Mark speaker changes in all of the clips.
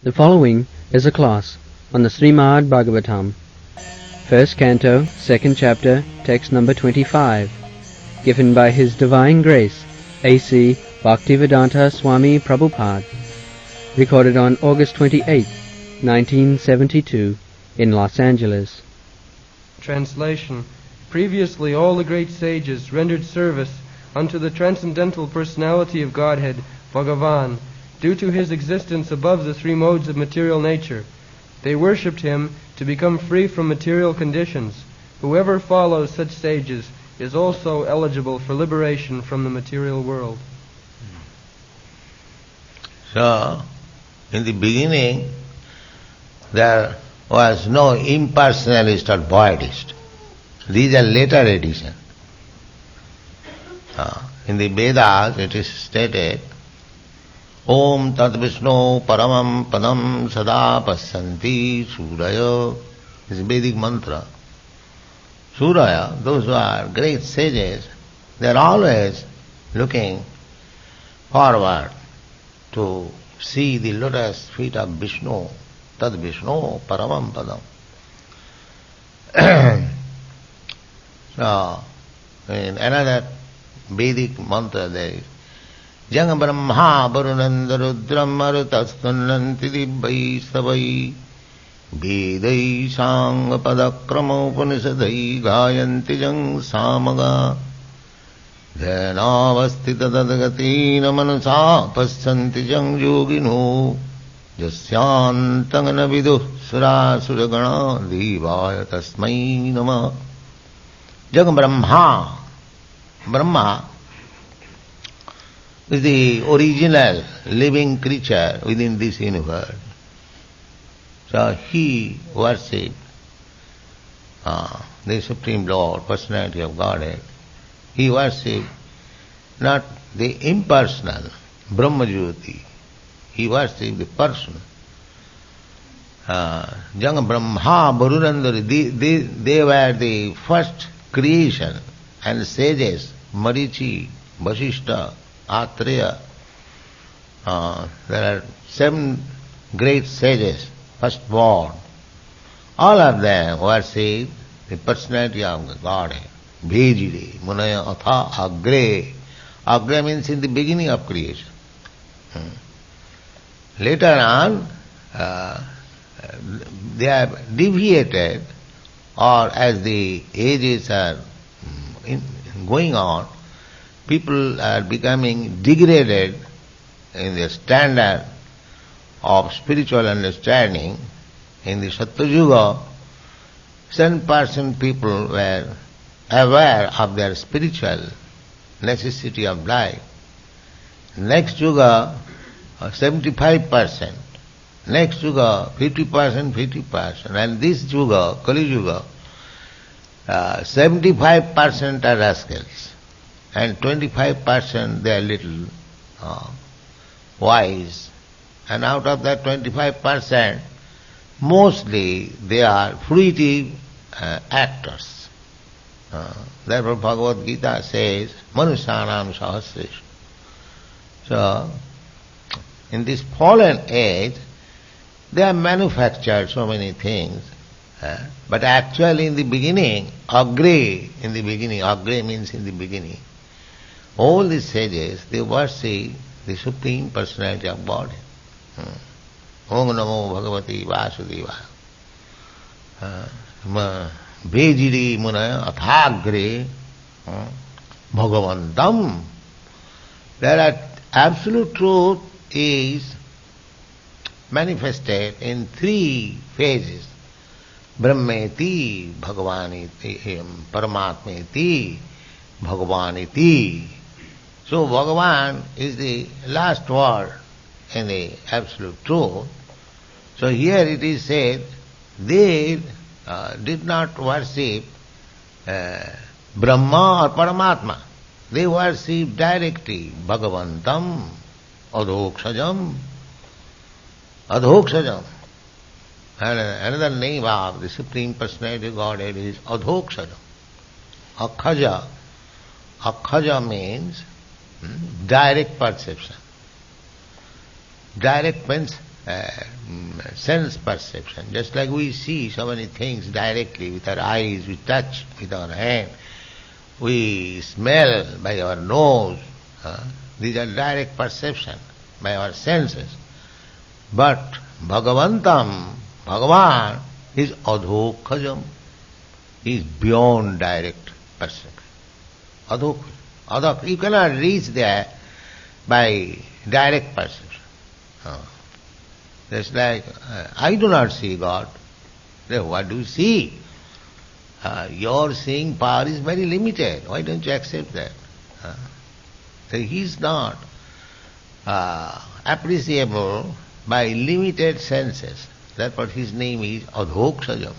Speaker 1: The following is a class on the Srimad Bhagavatam, first canto, second chapter, text number 25, given by His Divine Grace, A.C. Bhaktivedanta Swami Prabhupada, recorded on August 28, 1972, in Los Angeles.
Speaker 2: Translation. Previously all the great sages rendered service unto the transcendental personality of Godhead, Bhagavan, due to his existence above the three modes of material nature. They worshipped him to become free from material conditions. Whoever follows such sages is also eligible for liberation from the material world.
Speaker 3: So, in the beginning, there was no impersonalist or voidist. These are later additions. In the Vedas it is stated, Om Tat Vishnu Paramam Padam Sada Pasyanti Suraya. This is Vedic mantra. Suraya, those who are great sages, they are always looking forward to see the lotus feet of Vishnu, Tad Vishnu Paramam Padam. So, in another Vedic mantra there is Jang Brahma Varunanda Rudram Marutastunanti Dibbhai Savai Vedai Sanga Padakrama Upanishadai Gayanti Jang Samaga Dhanavastita Tadagatina Manasa Pasyanti Jang Yogino Jasyantangana Vidu Sura Suragana Divaya Tasmai Nama. Jang Brahma, Brahma is the original living creature within this universe. So he worshipped the Supreme Lord, personality of Godhead. He worshipped not the impersonal Brahma-Jyoti. He worshipped the personal. Jang Brahma Varunandari, they were the first creation, and sages, Marichi, Vasishta, Atreya. There are 7 great sages, first born. All of them worship the personality of the Godhead. Bhejire, Munaya, Atha, Agre. Agre means in the beginning of creation. Later on, they have deviated, or as the ages are going on, people are becoming degraded in their standard of spiritual understanding. In the Sattva Yuga, 7% people were aware of their spiritual necessity of life. Next Yuga, 75%. Next Yuga, 50%. And this Yuga, Kali Yuga, 75% are rascals. And 25% they are little wise. And out of that 25%, mostly they are fruitive actors. Therefore Bhagavad Gita says, Manusyanam Sahasresha. So, in this fallen age, they have manufactured so many things. But actually in the beginning, Agre means in the beginning. All these sages, they worship the Supreme Personality of Godhead. Om Namo Bhagavati Vasudevaya. Bhejiri Munaya Athagre Bhagavantam. There absolute truth is manifested in 3 phases. Brahmeti, Bhagavaniti, Paramatmeti, Bhagavaniti. So Bhagavan is the last word in the absolute truth. So here it is said, they did not worship Brahma or Paramatma. They worship directly Bhagavantam, Adhokshajam. Adhokshajam. And another name of the Supreme Personality of Godhead is Adhokshajam. Akhaja. Akhaja means direct perception. Direct means sense perception. Just like we see so many things directly with our eyes, we touch with our hand, we smell by our nose. These are direct perception by our senses. But Bhagavantam, Bhagavan, is adhokhajam. He is beyond direct perception. Adhok. You cannot reach there by direct perception. Just like I do not see God. Then what do you see? Your seeing power is very limited. Why don't you accept that? So he is not appreciable by limited senses. Therefore his name is Adhokshajam.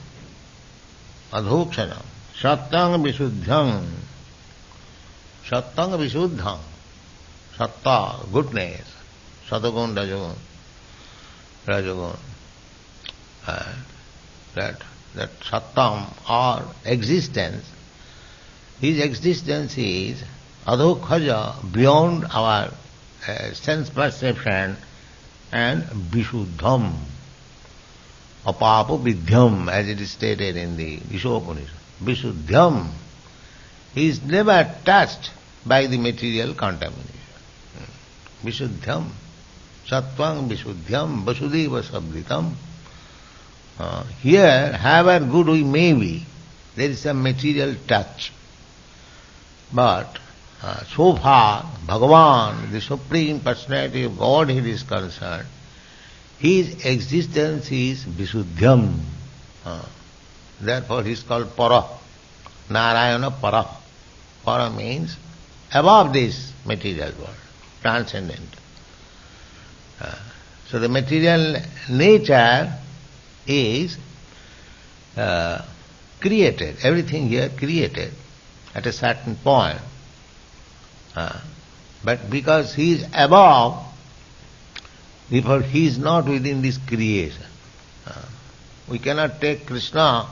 Speaker 3: Adhokshanam. Sattang Visuddham. Sattang Visuddham. Satta, goodness. Satagun, Rajagun. Rajagun. That Sattam or existence, his existence is Adhokhaja, beyond our sense perception, and Vishuddham, Apapa Vidhyam, as it is stated in the Vishopanishad. Vishuddham, he is never touched by the material contamination. Vishuddham, Sattvang Vishuddhyam, Vasudeva Sabditam. Here, however good we may be, there is some material touch. But so far, Bhagavan, the Supreme Personality of Godhead is concerned, his existence is Visuddhyam. Therefore he is called Para. Narayana Para. Para means above this material world, transcendent. So the material nature is created, everything here created at a certain point. But because he is above, therefore he is not within this creation. We cannot take Krishna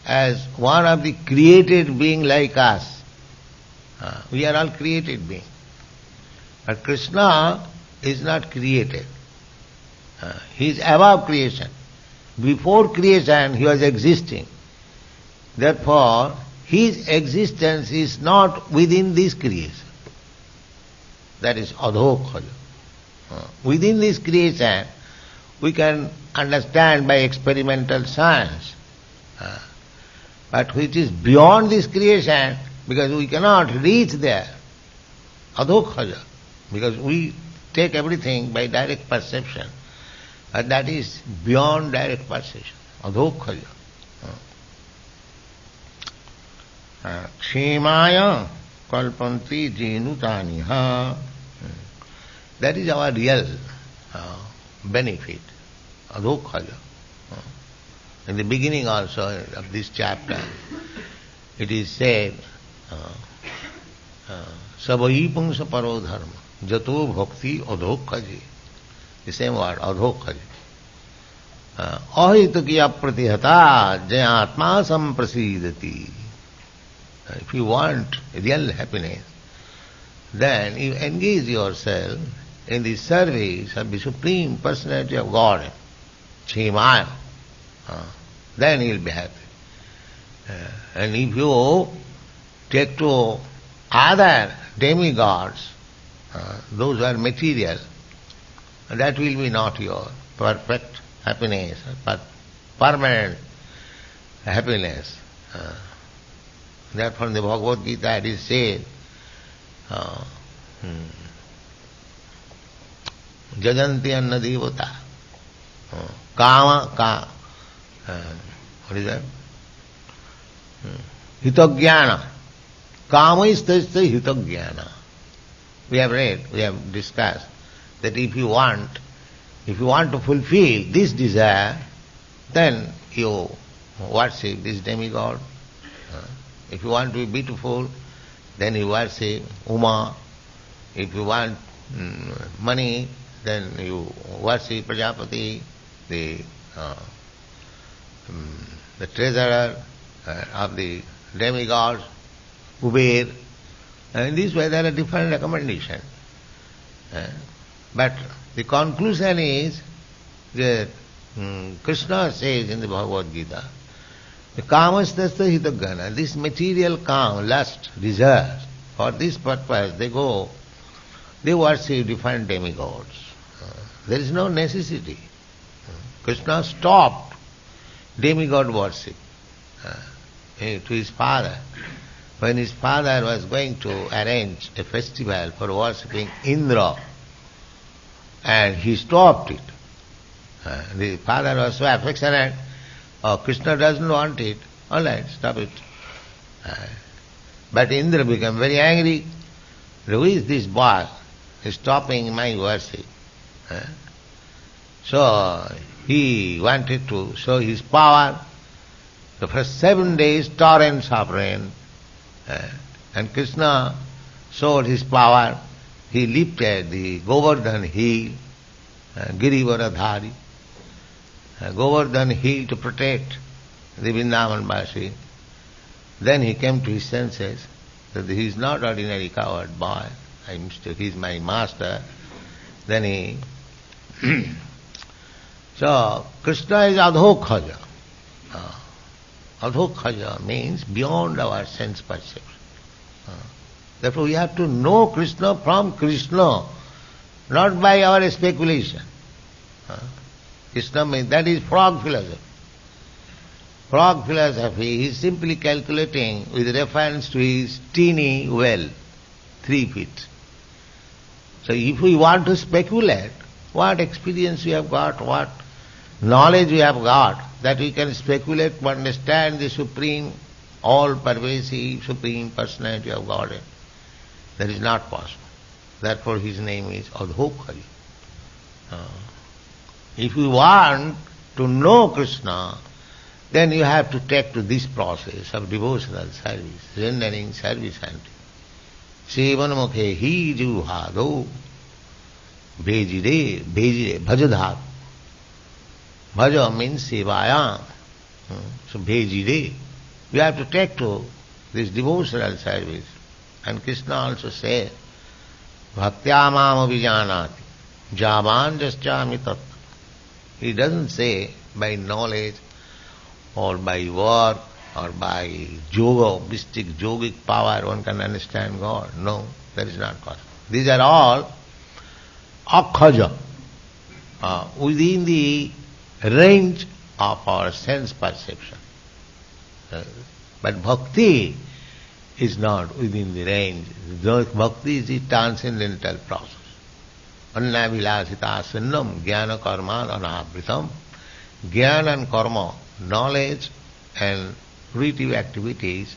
Speaker 3: as one of the created being like us. We are all created beings. But Krishna is not created. He is above creation. Before creation he was existing. Therefore his existence is not within this creation. That is adhokhaja. Within this creation we can understand by experimental science. But which is beyond this creation, because we cannot reach there. Adhokhaja. Because we take everything by direct perception. But that is beyond direct perception. Adhokhaja. Kshemaya kalpanti jenutaniha. That is our real benefit. Adhokhaja. In the beginning also of this chapter, it is said, Savai pungsa paro dharma, jato bhakti adhokhaji. The same word, adhokhaji. Ahitukya pratihata jayatma samprasidati. If you want real happiness, then you engage yourself in the service of the Supreme Personality of God, Chimaya. Then you will be happy. And if you take to other demigods, those who are material, that will be not your perfect happiness, but permanent happiness. Therefore in the Bhagavad Gita it is said, Jajanti anna devata, kama, what is that? Hitagyana. Kama is hitagyana. We have read, we have discussed that if you want to fulfill this desire, then you worship this demigod. If you want to be beautiful, then you worship Uma. If you want money, then you worship Prajapati, the treasurer of the demigods, Kuber. In this way there are different recommendations. But the conclusion is that Krishna says in the Bhagavad Gita, the kamastasya hitagana, this material kam, lust, desire, for this purpose they worship different demigods. There is no necessity. Krishna stopped demigod worship to his father. When his father was going to arrange a festival for worshipping Indra, and he stopped it. The father was so affectionate, Krishna doesn't want it, all right, stop it. But Indra became very angry. Who is this boy stopping my worship? So he wanted to show his power. So for 7 days torrents of rain, and Krishna showed his power. He lifted the Govardhan hill, Girivaradhari, Govardhan hill to protect the Vrindavan-Vasi. Then he came to his senses that he is not ordinary coward boy. He is my master. Then he so Krishna is adhokhaja. Adhokhaja means beyond our sense perception. Therefore we have to know Krishna from Krishna, not by our speculation. Krishna means, that is frog philosophy. Frog philosophy is simply calculating with reference to his teeny well, 3 feet. So if we want to speculate, what experience we have got, what knowledge we have got, that we can speculate to understand the supreme, all-pervasive, supreme personality of Godhead. That is not possible. Therefore his name is Adhokari. If you want to know Krishna, then you have to take to this process of devotional service, rendering service unto him. Sevanamukhe hi juhado bhejire bhajadhat. Bhaja means sevaya. So bhejire. You have to take to this devotional service. And Krishna also says, Bhaktyamam avijanati javan jaschami tattva. He doesn't say by knowledge or by work or by yoga, mystic, yogic power one can understand God. No, that is not possible. These are all akhaja, within the range of our sense perception. But bhakti is not within the range. Bhakti is the transcendental process. Annavilasita sunnam jnana karma anavritam. Jnana and karma, knowledge and fruitive activities,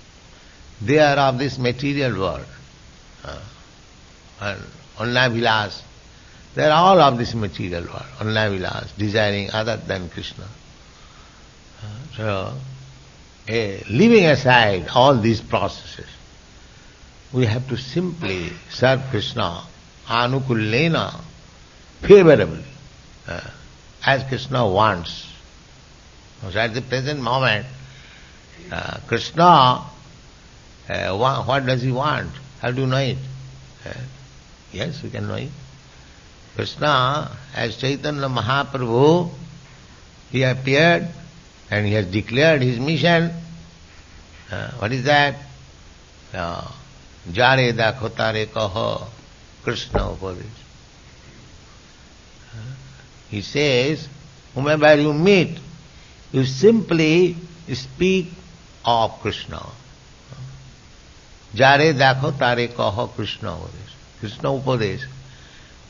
Speaker 3: they are of this material world. And annavilas, they are all of this material world. Annavilas, desiring other than Krishna. So, leaving aside all these processes, we have to simply serve Krishna anukullena, favorably, as Krishna wants. So at the present moment, Krishna, what does he want? How do you know it? Yes, we can know it. Krishna, as Chaitanya Mahaprabhu, he appeared and he has declared his mission. What is that? Jare dakho tare kaho Krishna upadesh. He says, whomever you meet, you simply speak of Krishna. Jare dakho tare kaho Krishna upadesh. Krishna upadesh.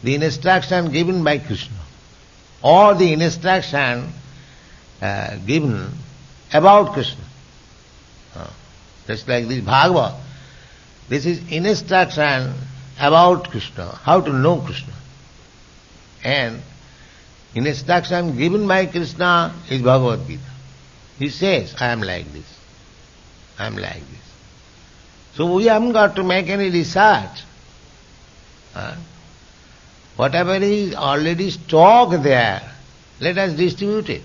Speaker 3: The instruction given by Krishna, or the instruction given about Krishna. Just like this Bhagavad. This is instruction about Krishna, how to know Krishna. And instruction given by Krishna is Bhagavad Gita. He says, I am like this. I am like this. So we haven't got to make any research. Whatever is already stocked there, let us distribute it.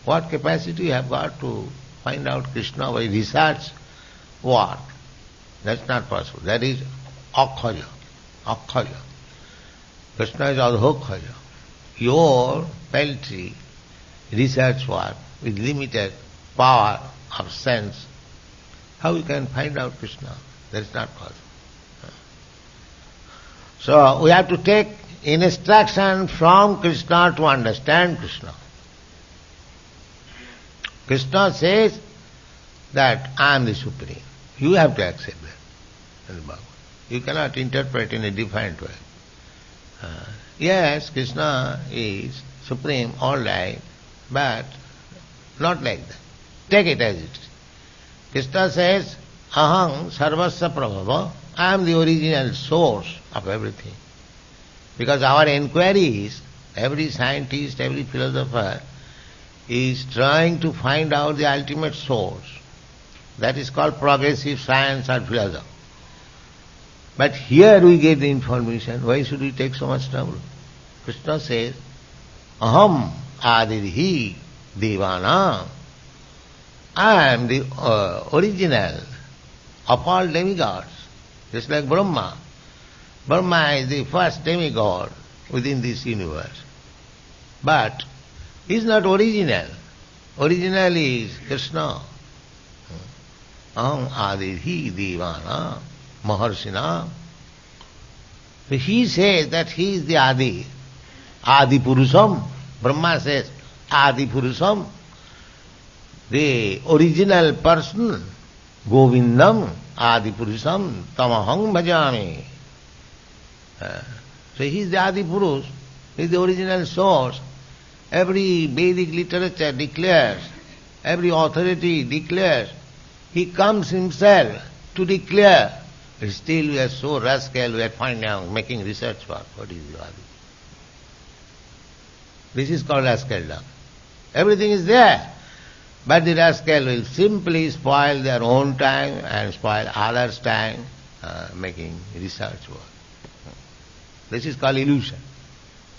Speaker 3: What capacity you have got to find out Krishna by research? What? That's not possible. That is akhaja. Akhaja. Krishna is adhokhaja. your paltry research work with limited power of sense, how you can find out Krishna? That is not possible. So we have to take instruction from Krishna to understand Krishna. Krishna says that I am the Supreme. You have to accept that. You cannot interpret in a different way. Yes, Krishna is Supreme, all right, but not like that. Take it as it is. Krishna says, Aham sarvasya prabhava, I am the original source of everything. Because our inquiries, every scientist, every philosopher is trying to find out the ultimate source. That is called progressive science or philosophy. But here we get the information. Why should we take so much trouble? Krishna says, Aham adirhi devana. I am the original of all demigods. Just like Brahma. Brahma is the first demigod within this universe. But he is not original. Original is Krishna. Aham adirhi devana maharshina. So he says that he is the Adi. Adi Purusham. Brahma says Adi Purusham. The original person, Govindam, Adi Purusham, Tamaham Bhajami. So he is the Adi Purush, he is the original source. Every Vedic literature declares, every authority declares, he comes himself to declare. But still we are so rascal, we are finding out, making research work. What is the Adi? This is called rascaldom. Everything is there. But the rascal will simply spoil their own time and spoil others' time making research work. This is called illusion.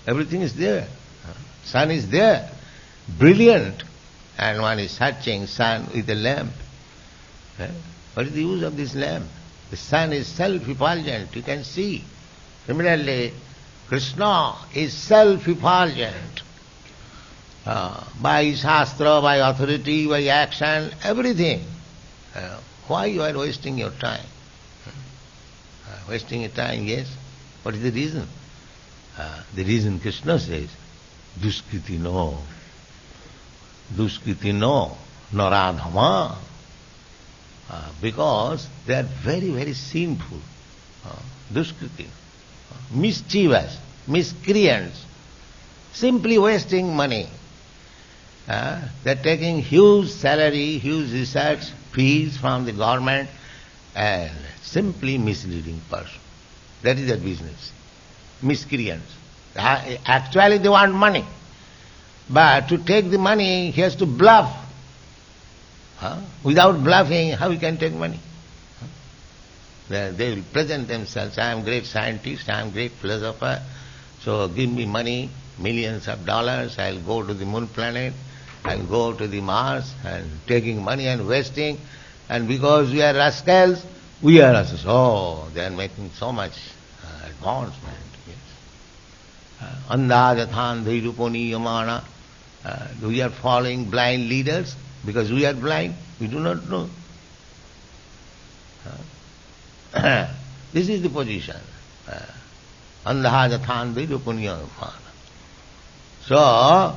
Speaker 3: Everything is there. Sun is there, brilliant, and one is searching sun with a lamp. What is the use of this lamp? The sun is self-effulgent, you can see. Similarly, Krishna is self-effulgent. By Shastra, by authority, by action, everything. Why you are wasting your time? Wasting your time, yes. What is the reason? The reason Krishna says, Duskriti no, naradhama. Because they are very, very sinful. Duskriti, mischievous, miscreants, simply wasting money. They are taking huge salary, huge research fees from the government and simply misleading person. That is their business. Miscreants. Actually they want money. But to take the money, he has to bluff. Without bluffing, how he can take money? They will present themselves, I am great scientist, I am great philosopher, so give me money, millions of dollars, I will go to the moon planet, I will go to the Mars, and taking money and wasting, and because we are rascals, we are rascals. Oh, they are making so much advancement. Andhajathan dhairuponi yamana. We are following blind leaders because we are blind, we do not know. This is the position. Andhajathan dhairuponi yamana. So,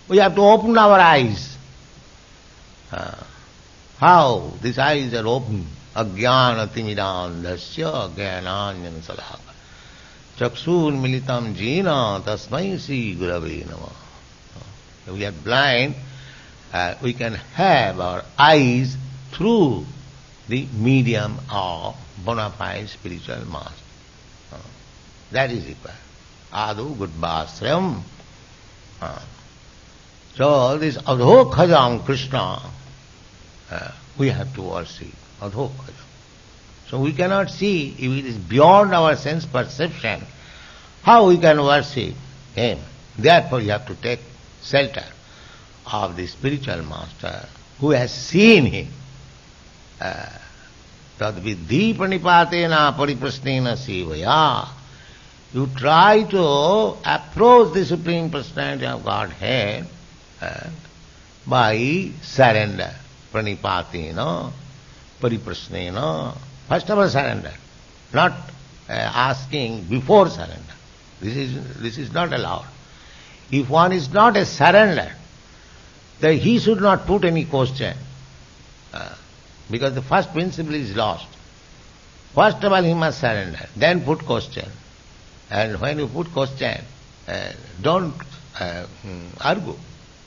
Speaker 3: we have to open our eyes. How? These eyes are open. Ajnana timidandasya jnananjana salaka. Chakshur militam jena tasmai sri gurave namah. We are blind. We can have our eyes through the medium of bona fide spiritual master. That is required. Adu gudbasram. So this adhokhajam Krishna, we have to worship. Adhokhajam. So we cannot see, if it is beyond our sense perception, how we can worship him. Therefore you have to take shelter of the spiritual master who has seen him. Tad vidhi pranipatena pariprasnena sevaya You try to approach the Supreme Personality of Godhead by surrender. Pranipatena, pariprasnena. First of all surrender. Not asking before surrender. This is not allowed. If one is not a surrender, then he should not put any question. Because the first principle is lost. First of all he must surrender, then put question. And when you put question, don't argue.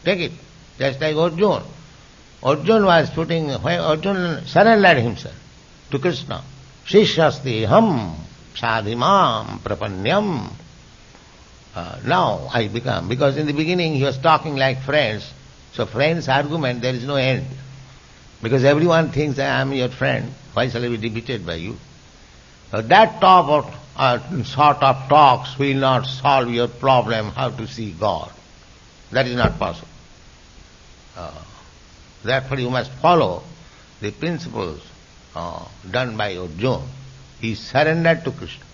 Speaker 3: Take it. Just like Arjuna. Arjuna was putting, when Arjuna surrendered himself to Krishna. Shishyasti ham sadhimam prapanyam. Now I become. Because in the beginning he was talking like friends. So friends' argument, there is no end. Because everyone thinks I am your friend. Why shall I be defeated by you? That sort of talks will not solve your problem how to see God. That is not possible. Therefore you must follow the principles done by Arjuna. He surrendered to Krishna.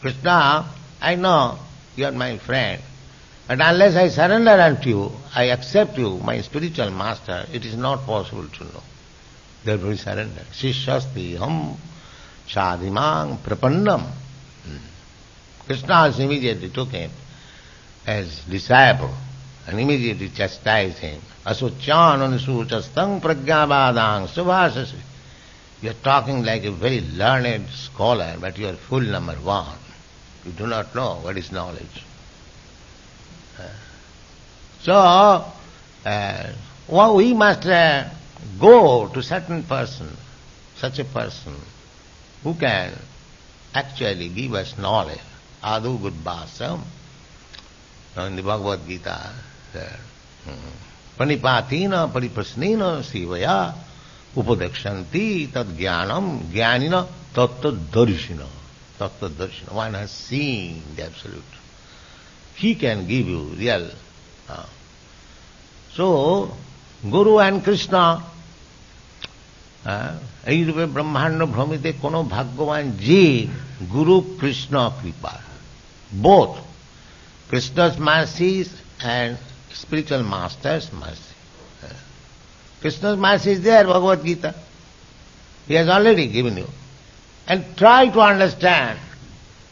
Speaker 3: Krishna, I know you are my friend, but unless I surrender unto you, I accept you, my spiritual master, it is not possible to know. Therefore he surrendered. Shishyasti ham sadhimang prapannam. Krishna immediately took him as disciple and immediately chastised him. Asuchan anusuchastang pragyabadang subhasasi. You are talking like a very learned scholar, but you are fool number one. You do not know what is knowledge. So, we must go to certain person, such a person, who can actually give us knowledge. Adu Gudbhasam. In the Bhagavad Gita, Panipatina pariprasnena sivaya upadekshanti tad jnanam jnanina tattva darshina. Tattva darshina. One has seen the Absolute. He can give you real. So, Guru and Krishna, এই রূপে ব্রহ্মাণ্ড ভ্রমিতে কোন ভাগ্যবান জীব Guru Krishna Kripa. Both Krishna's mercies and spiritual master's mercy. Krishna's mercy is there, Bhagavad Gita. He has already given you. And try to understand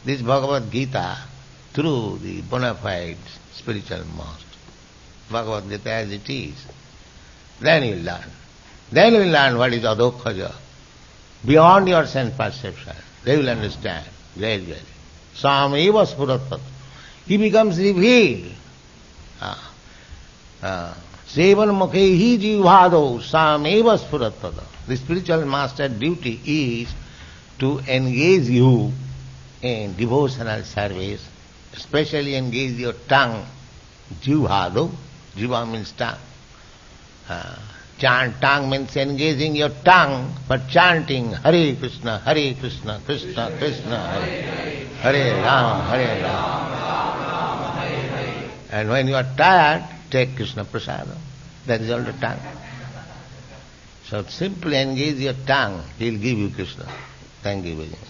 Speaker 3: this Bhagavad Gita through the bona fide spiritual master. Bhagavad Gita as it is. Then you will learn. Then you will learn what is adokhaja. Beyond your sense perception. They will understand gradually. Sameva spuratat. He becomes revealed. Sevan mukhehi jivhado sameva spuratat. The spiritual master's duty is to engage you in devotional service, especially engage your tongue. Jivhado. Jiva means tongue. Tongue means engaging your tongue for chanting Hare Krishna, Krishna Krishna, Hare Rama, Hare Rama. And when you are tired, take Krishna Prasada. That is all the tongue. So simply engage your tongue, he will give you Krishna. Thank you very much.